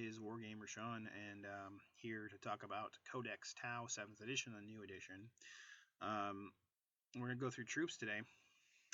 is Wargamer Sean, and here to talk about Codex Tau 7th edition, the new edition. We're going to go through troops today.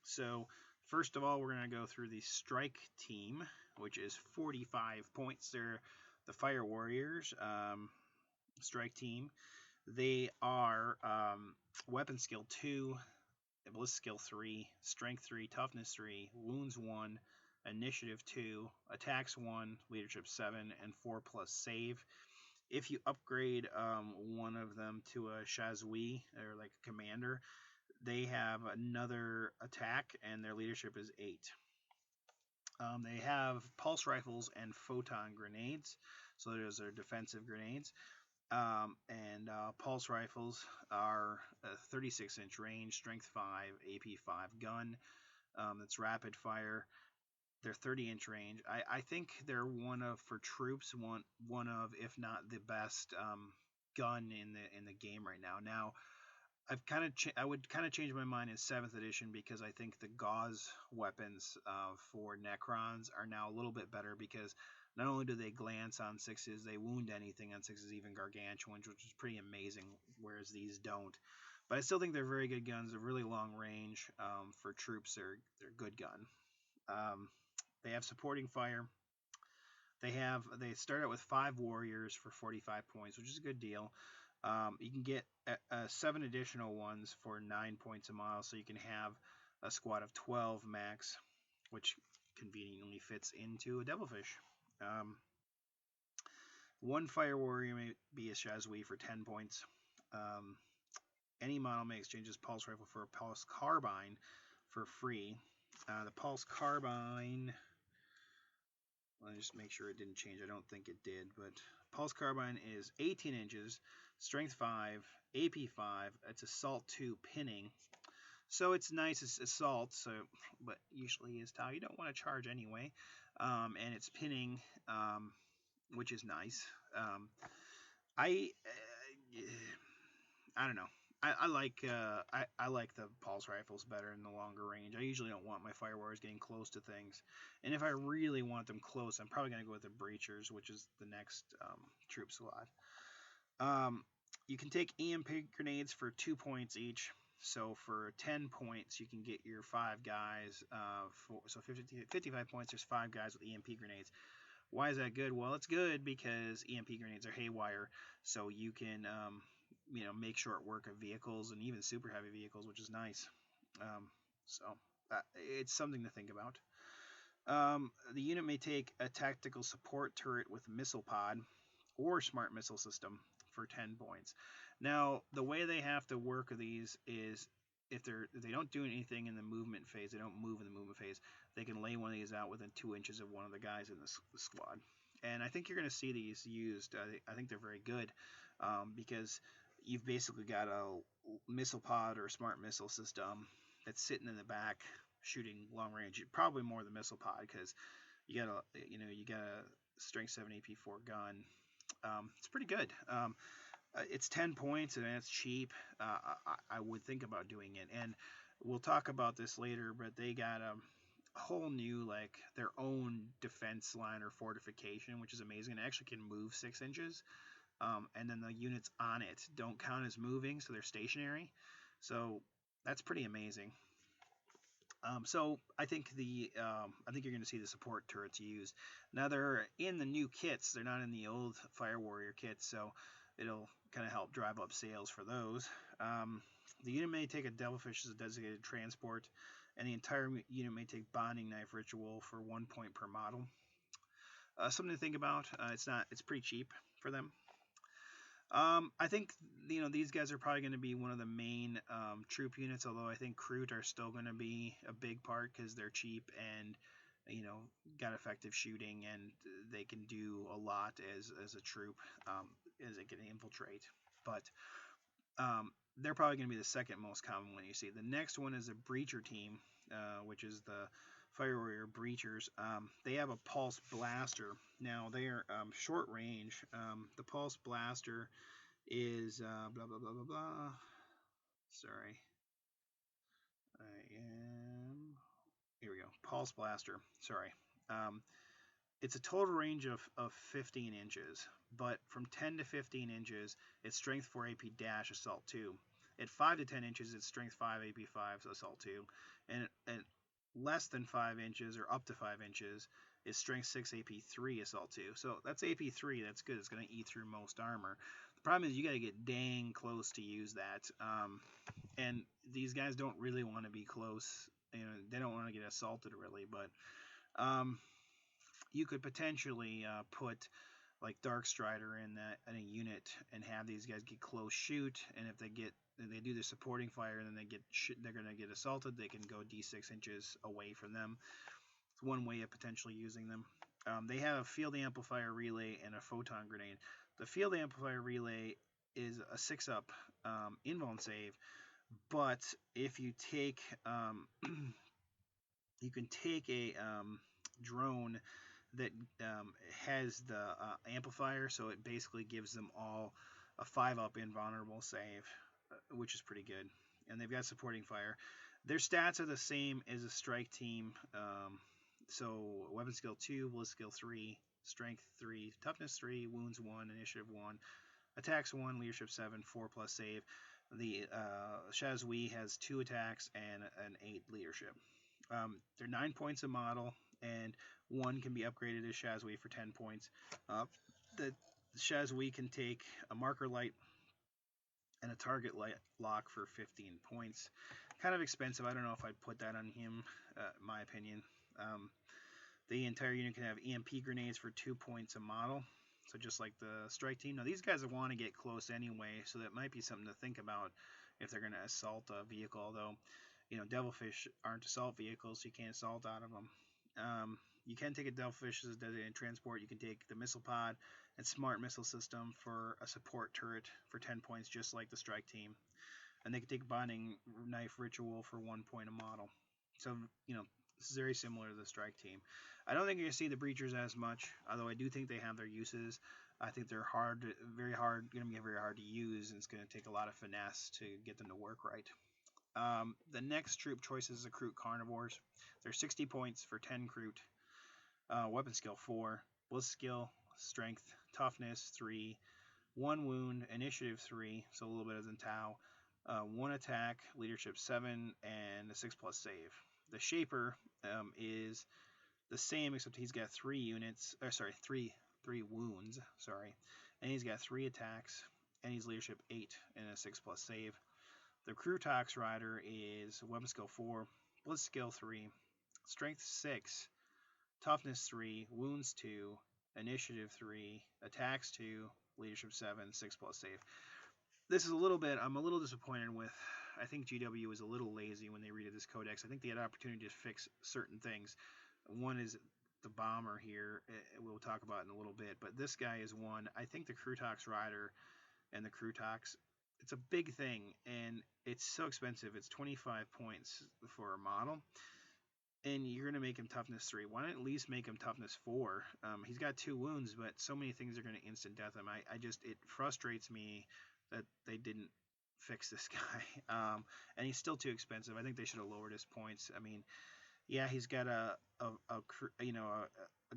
So, first of all, we're going to go through the Strike Team, which is 45 points. They're the Fire Warriors Strike Team. They are Weapon Skill 2, Ballistic Skill 3, Strength 3, Toughness 3, Wounds 1, Initiative 2, Attacks 1, Leadership 7, and 4+ Save. If you upgrade one of them to a Shazui, or like a commander, they have another attack, and their leadership is 8. They have pulse rifles and photon grenades, so those are defensive grenades. Pulse rifles are a 36-inch range, strength 5, AP 5 gun. That's rapid fire. They're 30-inch range. I think they're one of, for troops, one of, if not the best gun in the game right now. Now, I would kind of change my mind in 7th edition, because I think the gauze weapons for Necrons are now a little bit better, because not only do they glance on 6s, they wound anything on 6s, even gargantuans, which is pretty amazing, whereas these don't. But I still think they're very good guns. They're really long range. For troops, they're good gun. They have supporting fire. They start out with 5 warriors for 45 points, which is a good deal. You can get 7 additional ones for 9 points a mile, so you can have a squad of 12 max, which conveniently fits into a Devilfish. 1 fire warrior may be a Shazui for 10 points. Any model may exchange his pulse rifle for a pulse carbine for free. The pulse carbine, let me just make sure it didn't change. I don't think it did, but pulse carbine is 18 inches, strength 5, AP 5. It's assault 2 pinning, so it's nice. It's assault, so, but usually is Tau. You don't want to charge anyway, and it's pinning, which is nice. I don't know. I like the pulse rifles better in the longer range. I usually don't want my fire warriors getting close to things, and if I really want them close, I'm probably going to go with the breachers, which is the next troop slot. You can take EMP grenades for 2 points each. So for 10 points, you can get your 5 guys. So 55 points, there's 5 guys with EMP grenades. Why is that good? Well, it's good because EMP grenades are haywire, so you can make short work of vehicles and even super heavy vehicles, which is nice. So it's something to think about. The unit may take a tactical support turret with missile pod or smart missile system for 10 points. Now, the way they have to work these is, if they don't do anything in the movement phase, they don't move in the movement phase, they can lay one of these out within 2 inches of one of the guys in the squad. And I think you're going to see these used. I think they're very good, because you've basically got a missile pod or a smart missile system that's sitting in the back shooting long range. Probably more the missile pod, because you got a strength 7 AP 4 gun. It's pretty good. It's 10 points, and it's cheap. I would think about doing it, and we'll talk about this later, but they got a whole new, like, their own defense line or fortification, which is amazing. It actually can move 6 inches, and then the units on it don't count as moving, so they're stationary. So that's pretty amazing. So I think you're going to see the support turrets used. Now, they're in the new kits. They're not in the old Fire Warrior kits, so it'll kind of help drive up sales for those. The unit may take a Devilfish as a designated transport, and the entire unit may take Bonding Knife Ritual for 1 point per model. Something to think about. It's pretty cheap for them. I think these guys are probably going to be one of the main troop units, although I think Kroot are still going to be a big part because they're cheap and got effective shooting, and they can do a lot as a troop as they can infiltrate. But they're probably going to be the second most common one you see. The next one is a Breacher team, which is the Fire Warrior Breachers. They have a Pulse Blaster. Now, they are short range. The Pulse Blaster is blah, blah, blah, blah, blah. Sorry. Here we go. Pulse Blaster. Sorry. it's a total range of 15 inches, but from 10 to 15 inches, it's strength 4 AP dash assault 2. At 5 to 10 inches, it's strength 5 AP 5 assault 2. And at less than 5 inches or up to 5 inches, it's strength 6 AP 3 assault 2. So that's AP 3. That's good. It's going to eat through most armor. The problem is you got to get dang close to use that. And these guys don't really want to be close. You know, they don't want to get assaulted really, but you could potentially put like Dark Strider in that in a unit and have these guys get close shoot, and if they do their supporting fire and then they're going to get assaulted, they can go D6 inches away from them. It's one way of potentially using them. They have a field amplifier relay and a photon grenade. The field amplifier relay is a 6-up invuln save, but if you take you can take a drone that has the amplifier, so it basically gives them all a 5-up invulnerable save, which is pretty good. And they've got supporting fire. Their stats are the same as a strike team. So weapon skill 2, bliss skill 3, strength 3, toughness 3, wounds 1, initiative 1, attacks 1, leadership 7, 4 plus save. The Shazui has 2 attacks and an 8 leadership. They're 9 points a model, and 1 can be upgraded as Shazui for 10 points. The Shazui can take a marker light and a target light lock for 15 points. Kind of expensive. I don't know if I'd put that on him, in my opinion. The entire unit can have EMP grenades for 2 points a model. So just like the strike team. Now these guys want to get close anyway, so that might be something to think about if they're going to assault a vehicle. Although, you know, Devilfish aren't assault vehicles, so you can't assault out of them. You can take a Devilfish as a designated transport. You can take the missile pod and smart missile system for a support turret for 10 points, just like the strike team. And they can take bonding knife ritual for 1 point a model. So, you know, this is very similar to the strike team. I don't think you're going to see the breachers as much, although I do think they have their uses. I think they're going to be very hard to use, and it's going to take a lot of finesse to get them to work right. The next troop choice is the Kroot Carnivores. They're 60 points for 10 Kroot. Weapon skill 4, bliss skill, strength, toughness 3, 1 wound, initiative 3, so a little bit as in Tau, 1 attack, leadership 7, and a 6 plus save. The Shaper is the same, except he's got 3 wounds, and he's got 3 attacks, and he's leadership 8 and a 6 plus save. The Kroot Rider is weapon skill 4, bliss skill 3, strength 6, toughness 3, wounds 2, initiative 3, attacks 2, leadership 7, 6 plus save. This is I'm a little disappointed with. I think GW was a little lazy when they redid this codex. I think they had opportunity to fix certain things. One is the bomber here, we'll talk about in a little bit, but this guy is one. I think the Kroot Rider and the Krootox, it's a big thing, and it's so expensive. It's 25 points for a model, and you're going to make him toughness 3. Why not at least make him toughness 4? He's got 2 wounds, but so many things are going to instant death him. It frustrates me that they didn't fix this guy, and he's still too expensive. I think they should have lowered his points. I mean, yeah, he's got a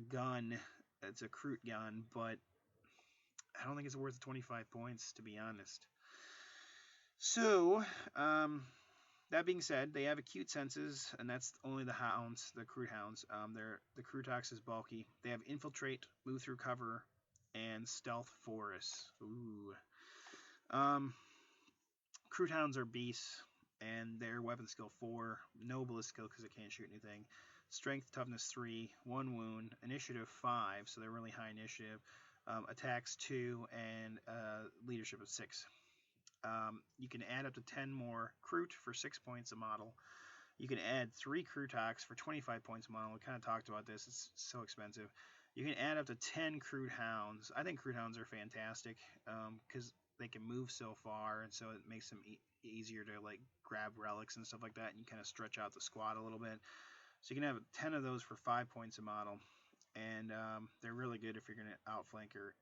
gun. It's a Kroot gun, but I don't think it's worth 25 points, to be honest. So, that being said, they have acute senses, and that's only the hounds, the Kroot hounds. The Krootox is bulky. They have infiltrate, move through cover, and stealth force. Ooh. Kroot hounds are beasts, and their weapon skill 4, no bliss skill because it can't shoot anything. Strength, toughness 3, 1 wound, initiative 5, so they're really high initiative. Attacks 2, and leadership of 6. You can add up to 10 more Kroot for 6 points a model. You can add 3 Krootox for 25 points a model. We kind of talked about this. It's so expensive. You can add up to 10 Kroot hounds. I think Kroot hounds are fantastic because they can move so far, and so it makes them easier to like grab relics and stuff like that, and you kind of stretch out the squad a little bit. So you can have 10 of those for 5 points a model, and they're really good if you're going to outflank or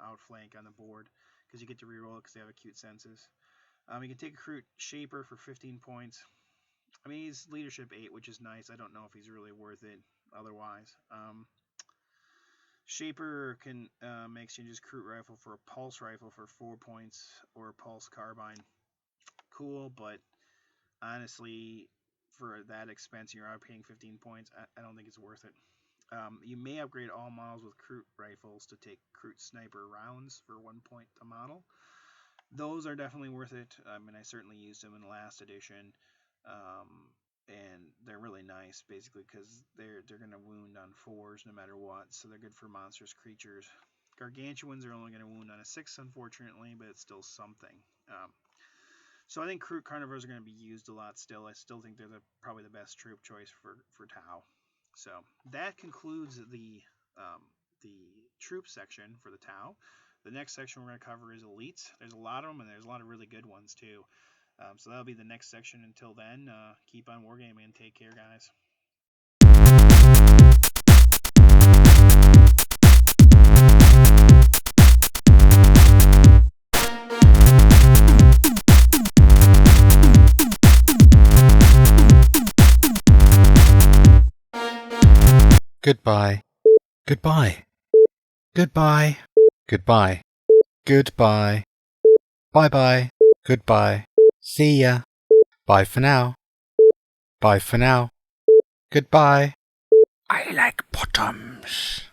outflank on the board, because you get to reroll it because they have acute senses. You can take a Kroot Shaper for 15 points. I mean, he's leadership 8, which is nice. I don't know if he's really worth it. otherwise. Shaper can make exchanges Crude Rifle for a Pulse Rifle for 4 points or a Pulse Carbine. Cool, but honestly, for that expense, you're out paying 15 points. I don't think it's worth it. You may upgrade all models with Crude Rifles to take Crude Sniper rounds for 1 point a model. Those are definitely worth it. I mean, I certainly used them in the last edition. And they're really nice, basically, because they're going to wound on 4s no matter what, so they're good for monstrous creatures. Gargantuans are only going to wound on a 6, unfortunately, but it's still something. So I think Crude Carnivores are going to be used a lot still. I still think they're probably the best troop choice for Tau. So that concludes the troop section for the Tau. The next section we're going to cover is elites. There's a lot of them, and there's a lot of really good ones too. So that'll be the next section. Until then, keep on wargaming and take care, guys. Goodbye. Goodbye. Goodbye. Goodbye. Goodbye. Bye-bye. Goodbye. See ya. Bye for now. Bye for now. Goodbye. I like bottoms.